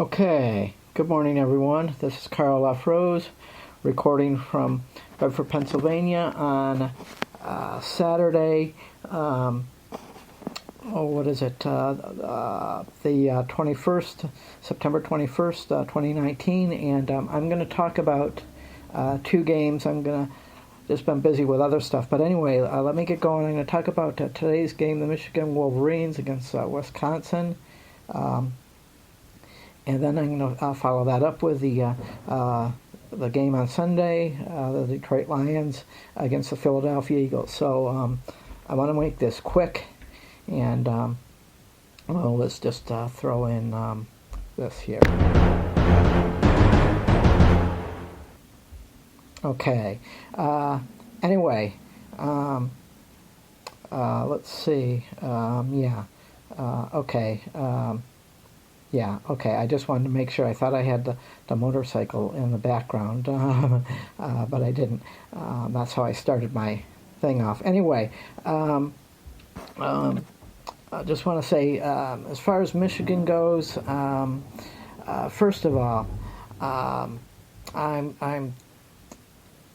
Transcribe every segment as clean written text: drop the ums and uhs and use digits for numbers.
Okay, good morning everyone. This is Karl F Rose recording from Bedford, Pennsylvania on Saturday, what is it, the 21st, September 21st, 2019, and I'm going to talk about two games. I'm going to just been busy with other stuff, but anyway, let me get going. I'm going to talk about today's game, the Michigan Wolverines against Wisconsin. And then I'm going to follow that up with the game on Sunday, the Detroit Lions against the Philadelphia Eagles. So I want to make this quick, and let's just throw in this here. Okay. Anyway, let's see. Okay. Yeah, okay, I just wanted to make sure. I thought I had the motorcycle in the background, but I didn't. That's how I started my thing off. Anyway, I just want to say, as far as Michigan goes, first of all, I'm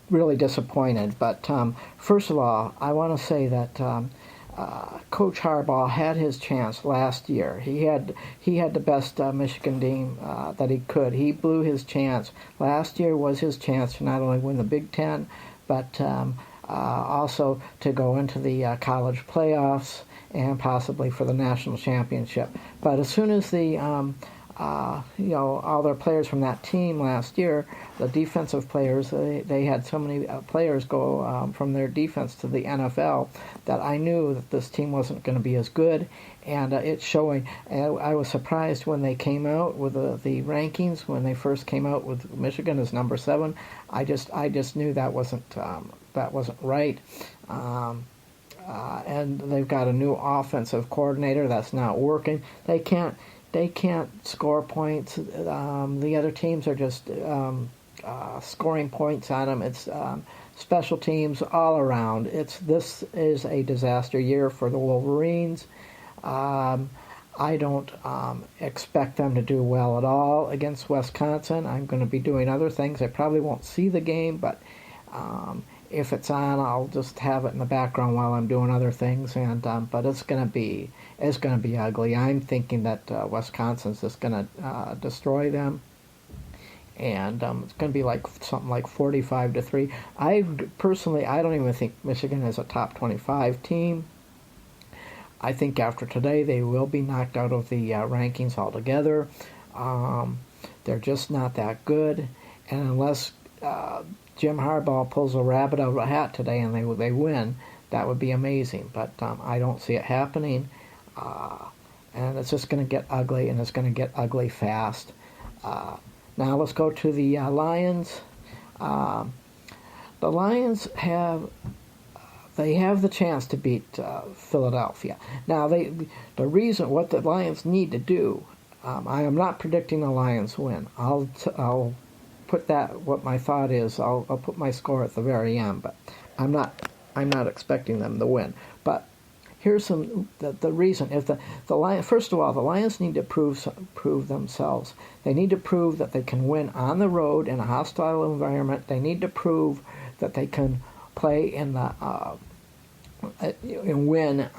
really disappointed. But first of all, I want to say that Coach Harbaugh had his chance last year. He had the best Michigan team that he could. He blew his chance. Last year was his chance to not only win the Big Ten, but also to go into the college playoffs and possibly for the national championship. But as soon as the all their players from that team last year, the defensive players, they had so many players go from their defense to the NFL that I knew that this team wasn't going to be as good, and it's showing. I was surprised when they came out with the rankings, when they first came out with Michigan as number 7. I just knew that wasn't right. And they've got a new offensive coordinator that's not working. They can't score points. The other teams are just scoring points on them. It's special teams all around. This is a disaster year for the Wolverines. I don't expect them to do well at all against Wisconsin. I'm going to be doing other things. I probably won't see the game, but if it's on, I'll just have it in the background while I'm doing other things. And but it's going to be ugly. I'm thinking that Wisconsin's just going to destroy them, and it's going to be like something like 45-3. I don't even think Michigan is a top 25 team. I think after today they will be knocked out of the rankings altogether. They're just not that good, and unless Jim Harbaugh pulls a rabbit out of a hat today and they win, that would be amazing. But I don't see it happening, and it's just going to get ugly, and it's going to get ugly fast. Now let's go to the Lions. The Lions have the chance to beat Philadelphia. Now the reason what the Lions need to do. I am not predicting the Lions win. I'll put that, what my thought is. I'll put my score at the very end, but I'm not expecting them to win. But here's the reason. If the Lions, first of all, the Lions need to prove themselves. They need to prove that they can win on the road in a hostile environment. They need to prove that they can play in the and win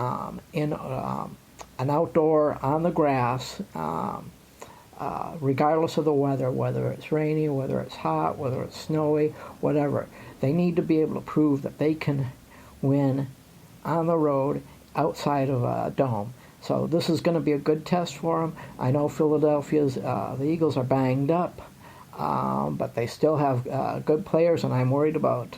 in an outdoor on the grass. Regardless of the weather, whether it's rainy, whether it's hot, whether it's snowy, whatever. They need to be able to prove that they can win on the road outside of a dome. So this is going to be a good test for them. I know the Eagles are banged up, but they still have good players, and I'm worried about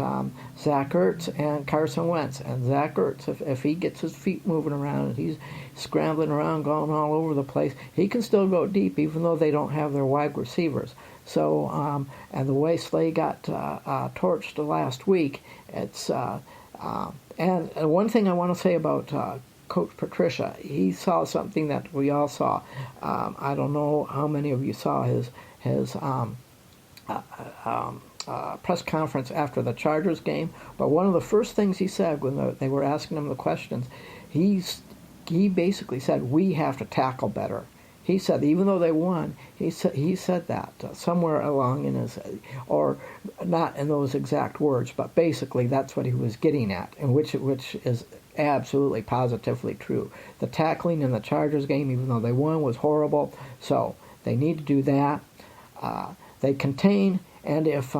Zach Ertz and Carson Wentz. And Zach Ertz, if he gets his feet moving around and he's scrambling around, going all over the place, he can still go deep, even though they don't have their wide receivers. So, and the way Slay got torched last week, it's and one thing I want to say about Coach Patricia, he saw something that we all saw. I don't know how many of you saw his press conference after the Chargers game, but one of the first things he said when they were asking him the questions, he basically said, we have to tackle better. He said, even though they won, he said that somewhere along in his, or not in those exact words, but basically that's what he was getting at, and which is absolutely positively true. The tackling in the Chargers game, even though they won, was horrible. So they need to do that. They contain, and if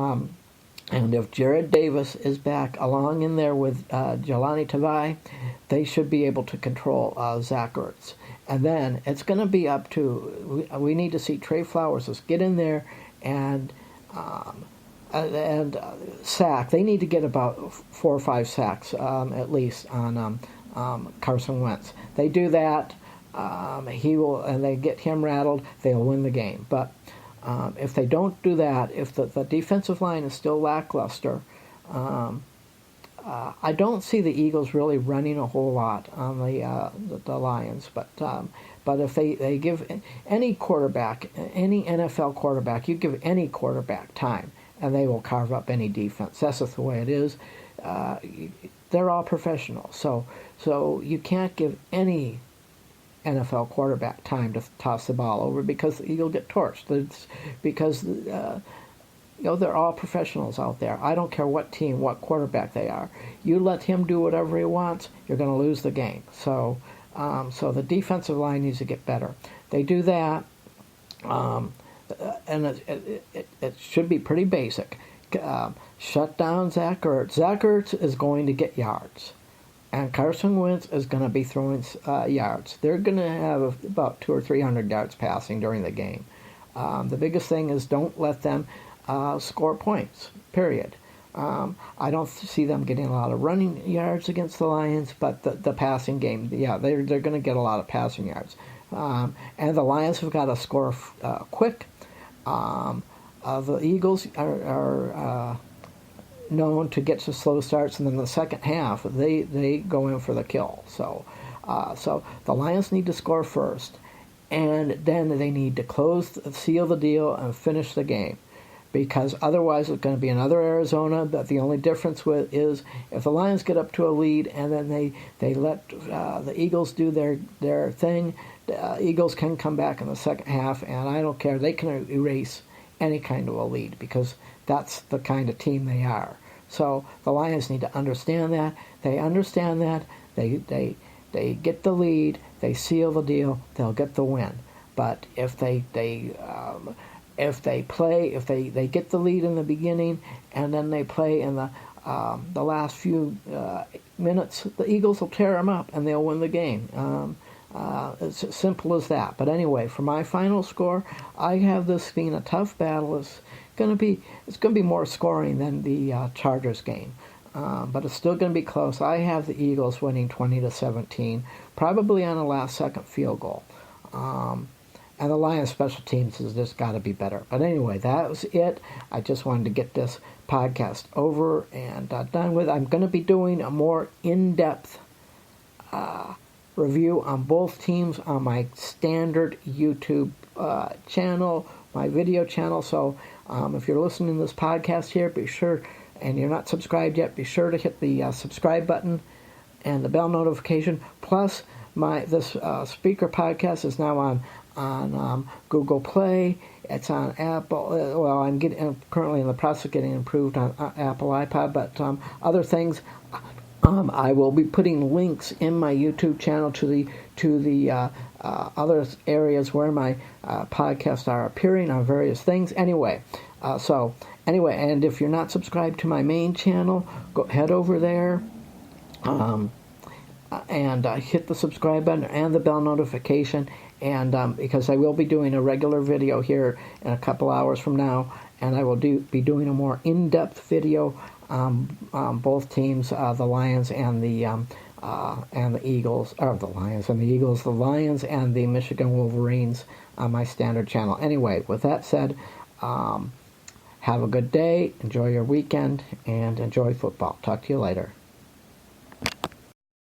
Jared Davis is back along in there with Jelani Tavai, they should be able to control Zach Ertz. And then it's going to be up to, we need to see Trey Flowers just get in there and sack. They need to get about 4 or 5 sacks at least on Carson Wentz. They do that, he will, and they get him rattled, they'll win the game. But if they don't do that, if the defensive line is still lackluster, I don't see the Eagles really running a whole lot on the Lions. But if they give any quarterback, any NFL quarterback, you give any quarterback time, and they will carve up any defense. That's just the way it is. They're all professionals, so you can't give any NFL quarterback time to toss the ball over because you'll get torched. Because they're all professionals out there. I don't care what team, what quarterback they are. You let him do whatever he wants, you're going to lose the game. So the defensive line needs to get better. They do that, and it should be pretty basic. Shut down Zach Ertz. Zach Ertz is going to get yards, and Carson Wentz is going to be throwing yards. They're going to have about 200 or 300 yards passing during the game. The biggest thing is don't let them score points, period. I don't see them getting a lot of running yards against the Lions, but the passing game, yeah, they're going to get a lot of passing yards. And the Lions have got to score quick. The Eagles are known to get to slow starts, and then the second half they go in for the kill. So the Lions need to score first, and then they need to seal the deal and finish the game, because otherwise it's going to be another Arizona. But the only difference is if the Lions get up to a lead and then they let the Eagles do their thing, the Eagles can come back in the second half, and I don't care. They can erase any kind of a lead because that's the kind of team they are. So the Lions need to understand that. They understand that. They get the lead. They seal the deal. They'll get the win. But if they get the lead in the beginning and then they play in the last few minutes, the Eagles will tear them up and they'll win the game. It's as simple as that. But anyway, for my final score, I have this being a tough battle. It's going to be more scoring than the Chargers game, but it's still going to be close. I have the Eagles winning 20-17, probably on a last-second field goal. And the Lions special teams has just got to be better. But anyway, that was it. I just wanted to get this podcast over and done with. I'm going to be doing a more in-depth review on both teams on my standard YouTube channel, my video channel. So if you're listening to this podcast here, be sure, and you're not subscribed yet, be sure to hit the subscribe button and the bell notification. Plus, this speaker podcast is now on Google Play. It's on Apple. I'm currently in the process of getting improved on Apple iPod, but other things. I will be putting links in my YouTube channel to the other areas where my podcasts are appearing on various things. Anyway, and if you're not subscribed to my main channel, head over there and hit the subscribe button and the bell notification. And because I will be doing a regular video here in a couple hours from now, and I will be doing a more in-depth video both teams, the Lions and the Eagles, or the Lions and the Eagles, the Lions and the Michigan Wolverines on my standard channel. Anyway, with that said, have a good day, enjoy your weekend, and enjoy football. Talk to you later.